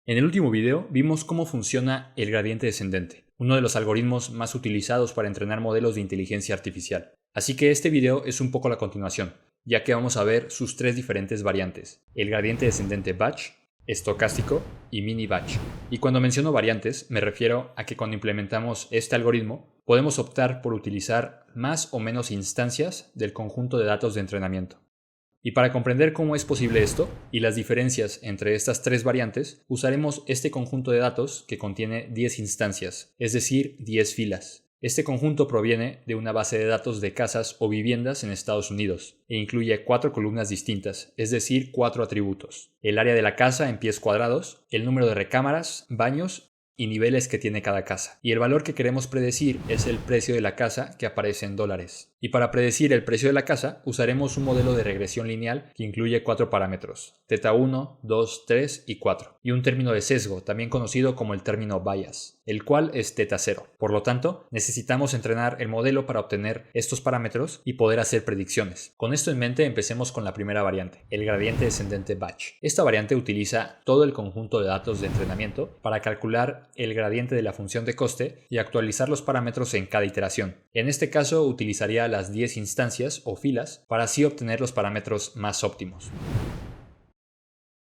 En el último video vimos cómo funciona el gradiente descendente, uno de los algoritmos más utilizados para entrenar modelos de inteligencia artificial. Así que este video es un poco la continuación, ya que vamos a ver sus tres diferentes variantes: el gradiente descendente batch, estocástico y mini batch. Y cuando menciono variantes, me refiero a que cuando implementamos este algoritmo, podemos optar por utilizar más o menos instancias del conjunto de datos de entrenamiento. Y para comprender cómo es posible esto y las diferencias entre estas tres variantes, usaremos este conjunto de datos que contiene 10 instancias, es decir, 10 filas. Este conjunto proviene de una base de datos de casas o viviendas en Estados Unidos e incluye 4 columnas distintas, es decir, 4 atributos: el área de la casa en pies cuadrados, el número de recámaras, baños y niveles que tiene cada casa. Y el valor que queremos predecir es el precio de la casa, que aparece en dólares. Y para predecir el precio de la casa, usaremos un modelo de regresión lineal que incluye 4 parámetros: θ 1, 2, 3 y 4, y un término de sesgo, también conocido como el término bias, el cual es θ 0. Por lo tanto, necesitamos entrenar el modelo para obtener estos parámetros y poder hacer predicciones. Con esto en mente, empecemos con la primera variante, el gradiente descendente batch. Esta variante utiliza todo el conjunto de datos de entrenamiento para calcular el gradiente de la función de coste y actualizar los parámetros en cada iteración. En este caso, utilizaría las 10 instancias o filas para así obtener los parámetros más óptimos.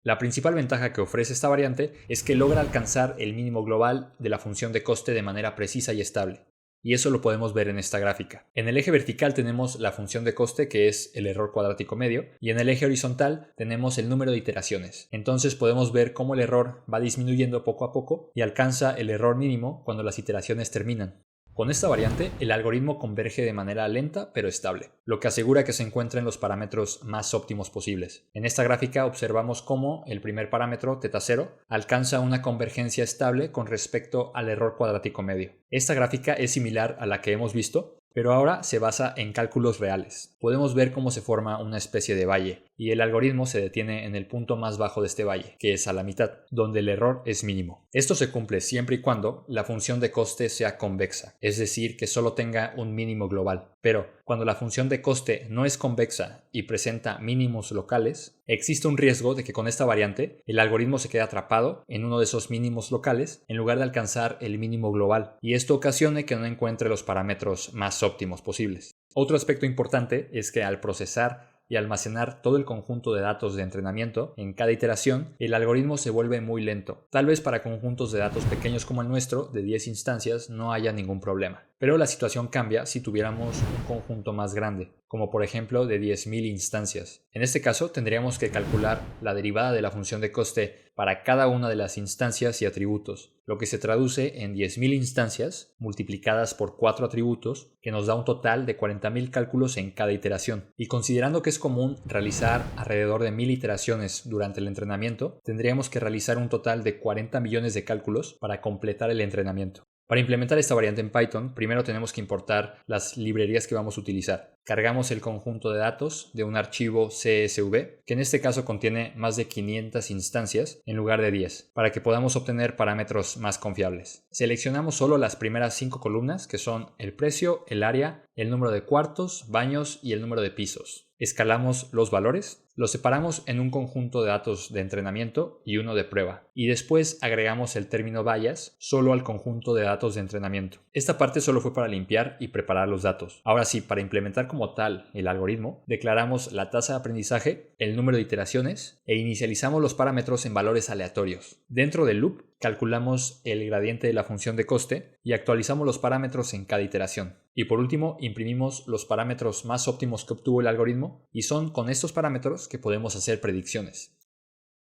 La principal ventaja que ofrece esta variante es que logra alcanzar el mínimo global de la función de coste de manera precisa y estable. Y eso lo podemos ver en esta gráfica. En el eje vertical tenemos la función de coste, que es el error cuadrático medio, y en el eje horizontal tenemos el número de iteraciones. Entonces podemos ver cómo el error va disminuyendo poco a poco y alcanza el error mínimo cuando las iteraciones terminan. Con esta variante, el algoritmo converge de manera lenta pero estable, lo que asegura que se encuentren los parámetros más óptimos posibles. En esta gráfica observamos cómo el primer parámetro, θ 0, alcanza una convergencia estable con respecto al error cuadrático medio. Esta gráfica es similar a la que hemos visto, pero ahora se basa en cálculos reales. Podemos ver cómo se forma una especie de valle, y el algoritmo se detiene en el punto más bajo de este valle, que es a la mitad, donde el error es mínimo. Esto se cumple siempre y cuando la función de coste sea convexa, es decir, que solo tenga un mínimo global. Pero cuando la función de coste no es convexa y presenta mínimos locales, existe un riesgo de que con esta variante el algoritmo se quede atrapado en uno de esos mínimos locales en lugar de alcanzar el mínimo global, y esto ocasione que no encuentre los parámetros más óptimos posibles. Otro aspecto importante es que al procesar y almacenar todo el conjunto de datos de entrenamiento en cada iteración, el algoritmo se vuelve muy lento. Tal vez para conjuntos de datos pequeños como el nuestro, de 10 instancias, no haya ningún problema. Pero la situación cambia si tuviéramos un conjunto más grande, como por ejemplo de 10.000 instancias. En este caso, tendríamos que calcular la derivada de la función de coste para cada una de las instancias y atributos, lo que se traduce en 10.000 instancias multiplicadas por 4 atributos, que nos da un total de 40.000 cálculos en cada iteración. Y considerando que es común realizar alrededor de 1.000 iteraciones durante el entrenamiento, tendríamos que realizar un total de 40 millones de cálculos para completar el entrenamiento. Para implementar esta variante en Python, primero tenemos que importar las librerías que vamos a utilizar. Cargamos el conjunto de datos de un archivo CSV, que en este caso contiene más de 500 instancias en lugar de 10, para que podamos obtener parámetros más confiables. Seleccionamos solo las primeras 5 columnas, que son el precio, el área, el número de cuartos, baños y el número de pisos. Escalamos los valores, los separamos en un conjunto de datos de entrenamiento y uno de prueba, y después agregamos el término bias solo al conjunto de datos de entrenamiento. Esta parte solo fue para limpiar y preparar los datos. Ahora sí, para implementar como tal el algoritmo, declaramos la tasa de aprendizaje, el número de iteraciones e inicializamos los parámetros en valores aleatorios. Dentro del loop, calculamos el gradiente de la función de coste y actualizamos los parámetros en cada iteración. Y por último, imprimimos los parámetros más óptimos que obtuvo el algoritmo, y son con estos parámetros que podemos hacer predicciones.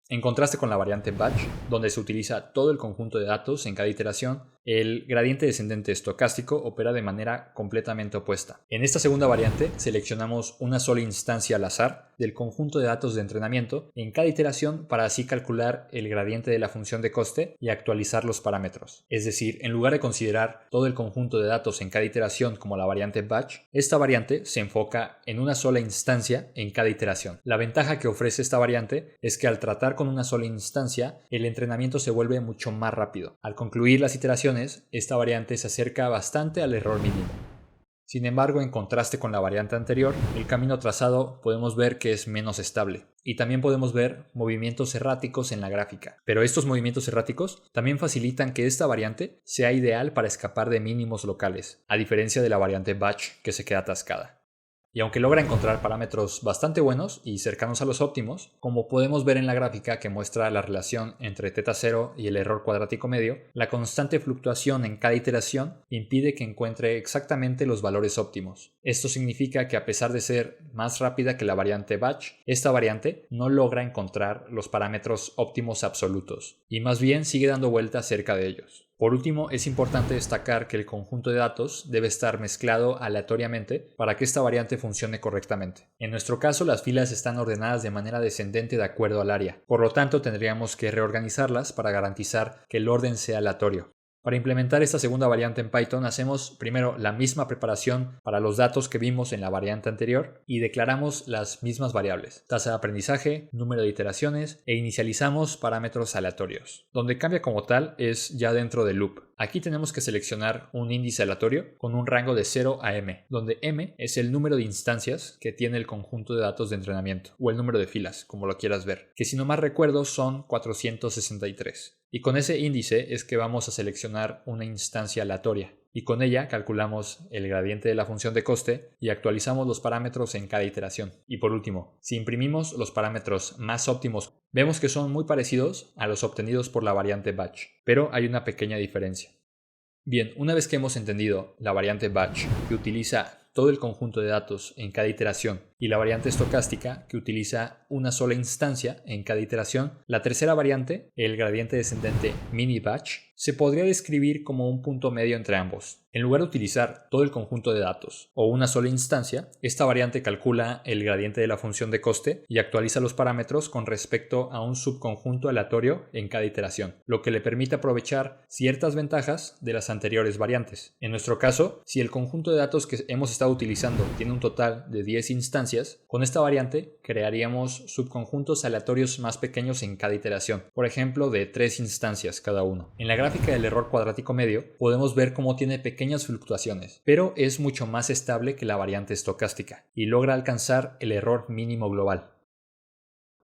En contraste con la variante batch, donde se utiliza todo el conjunto de datos en cada iteración, el gradiente descendente estocástico opera de manera completamente opuesta. En esta segunda variante, seleccionamos una sola instancia al azar del conjunto de datos de entrenamiento en cada iteración para así calcular el gradiente de la función de coste y actualizar los parámetros. Es decir, en lugar de considerar todo el conjunto de datos en cada iteración como la variante batch, esta variante se enfoca en una sola instancia en cada iteración. La ventaja que ofrece esta variante es que al tratar con una sola instancia, el entrenamiento se vuelve mucho más rápido. Al concluir las iteraciones, esta variante se acerca bastante al error mínimo. Sin embargo, en contraste con la variante anterior, el camino trazado podemos ver que es menos estable. Y también podemos ver movimientos erráticos en la gráfica. Pero estos movimientos erráticos también facilitan que esta variante sea ideal para escapar de mínimos locales, a diferencia de la variante batch que se queda atascada. Y aunque logra encontrar parámetros bastante buenos y cercanos a los óptimos, como podemos ver en la gráfica que muestra la relación entre θ0 y el error cuadrático medio, la constante fluctuación en cada iteración impide que encuentre exactamente los valores óptimos. Esto significa que a pesar de ser más rápida que la variante batch, esta variante no logra encontrar los parámetros óptimos absolutos, y más bien sigue dando vueltas cerca de ellos. Por último, es importante destacar que el conjunto de datos debe estar mezclado aleatoriamente para que esta variante funcione correctamente. En nuestro caso, las filas están ordenadas de manera descendente de acuerdo al área, por lo tanto tendríamos que reorganizarlas para garantizar que el orden sea aleatorio. Para implementar esta segunda variante en Python hacemos primero la misma preparación para los datos que vimos en la variante anterior y declaramos las mismas variables, tasa de aprendizaje, número de iteraciones e inicializamos parámetros aleatorios. Donde cambia como tal es ya dentro del loop. Aquí tenemos que seleccionar un índice aleatorio con un rango de 0 a m, donde m es el número de instancias que tiene el conjunto de datos de entrenamiento, o el número de filas, como lo quieras ver, que si no mal recuerdo son 463. Y con ese índice es que vamos a seleccionar una instancia aleatoria, y con ella calculamos el gradiente de la función de coste y actualizamos los parámetros en cada iteración. Y por último, si imprimimos los parámetros más óptimos, vemos que son muy parecidos a los obtenidos por la variante batch, pero hay una pequeña diferencia. Bien, una vez que hemos entendido la variante batch, que utiliza todo el conjunto de datos en cada iteración, y la variante estocástica, que utiliza una sola instancia en cada iteración, la tercera variante, el gradiente descendente mini batch, se podría describir como un punto medio entre ambos. En lugar de utilizar todo el conjunto de datos o una sola instancia, esta variante calcula el gradiente de la función de coste y actualiza los parámetros con respecto a un subconjunto aleatorio en cada iteración, lo que le permite aprovechar ciertas ventajas de las anteriores variantes. En nuestro caso, si el conjunto de datos que hemos estado utilizando tiene un total de 10 instancias, con esta variante crearíamos subconjuntos aleatorios más pequeños en cada iteración, por ejemplo de 3 instancias cada uno. En la gráfica del error cuadrático medio podemos ver cómo tiene pequeñas fluctuaciones, pero es mucho más estable que la variante estocástica y logra alcanzar el error mínimo global.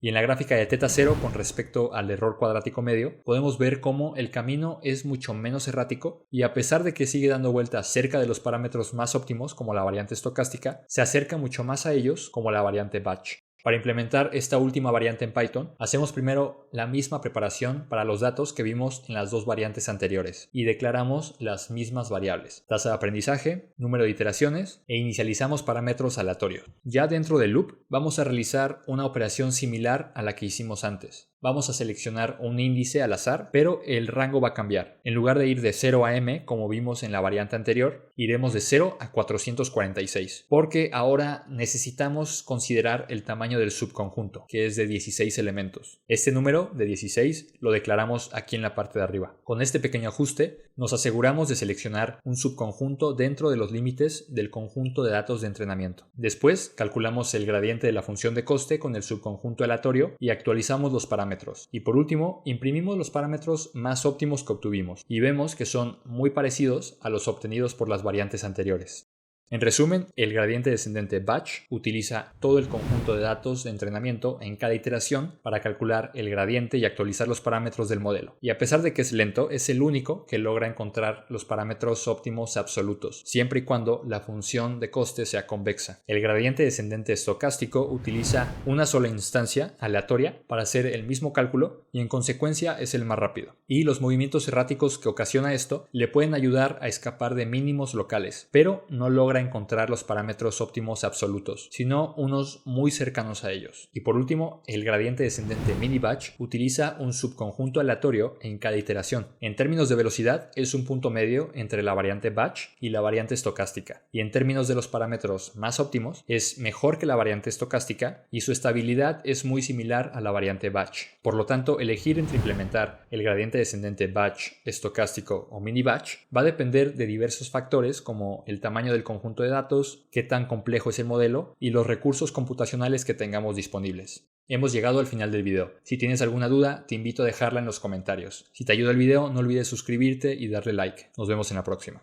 Y en la gráfica de θ0 con respecto al error cuadrático medio, podemos ver cómo el camino es mucho menos errático y a pesar de que sigue dando vueltas cerca de los parámetros más óptimos como la variante estocástica, se acerca mucho más a ellos como la variante batch. Para implementar esta última variante en Python, hacemos primero la misma preparación para los datos que vimos en las dos variantes anteriores y declaramos las mismas variables, tasa de aprendizaje, número de iteraciones e inicializamos parámetros aleatorios. Ya dentro del loop vamos a realizar una operación similar a la que hicimos antes. Vamos a seleccionar un índice al azar, pero el rango va a cambiar. En lugar de ir de 0 a m, como vimos en la variante anterior, iremos de 0 a 446, porque ahora necesitamos considerar el tamaño del subconjunto, que es de 16 elementos. Este número de 16 lo declaramos aquí en la parte de arriba. Con este pequeño ajuste, nos aseguramos de seleccionar un subconjunto dentro de los límites del conjunto de datos de entrenamiento. Después, calculamos el gradiente de la función de coste con el subconjunto aleatorio y actualizamos los parámetros. Y por último, imprimimos los parámetros más óptimos que obtuvimos y vemos que son muy parecidos a los obtenidos por las variantes anteriores. En resumen, el gradiente descendente batch utiliza todo el conjunto de datos de entrenamiento en cada iteración para calcular el gradiente y actualizar los parámetros del modelo. Y a pesar de que es lento, es el único que logra encontrar los parámetros óptimos absolutos, siempre y cuando la función de coste sea convexa. El gradiente descendente estocástico utiliza una sola instancia aleatoria para hacer el mismo cálculo y en consecuencia es el más rápido. Y los movimientos erráticos que ocasiona esto le pueden ayudar a escapar de mínimos locales, pero no logra encontrar los parámetros óptimos absolutos, sino unos muy cercanos a ellos. Y por último, el gradiente descendente mini batch utiliza un subconjunto aleatorio en cada iteración. En términos de velocidad, es un punto medio entre la variante batch y la variante estocástica. Y en términos de los parámetros más óptimos, es mejor que la variante estocástica y su estabilidad es muy similar a la variante batch. Por lo tanto, elegir entre implementar el gradiente descendente batch, estocástico o mini batch va a depender de diversos factores como el tamaño del conjunto de datos, qué tan complejo es el modelo y los recursos computacionales que tengamos disponibles. Hemos llegado al final del video. Si tienes alguna duda, te invito a dejarla en los comentarios. Si te ayuda el video, no olvides suscribirte y darle like. Nos vemos en la próxima.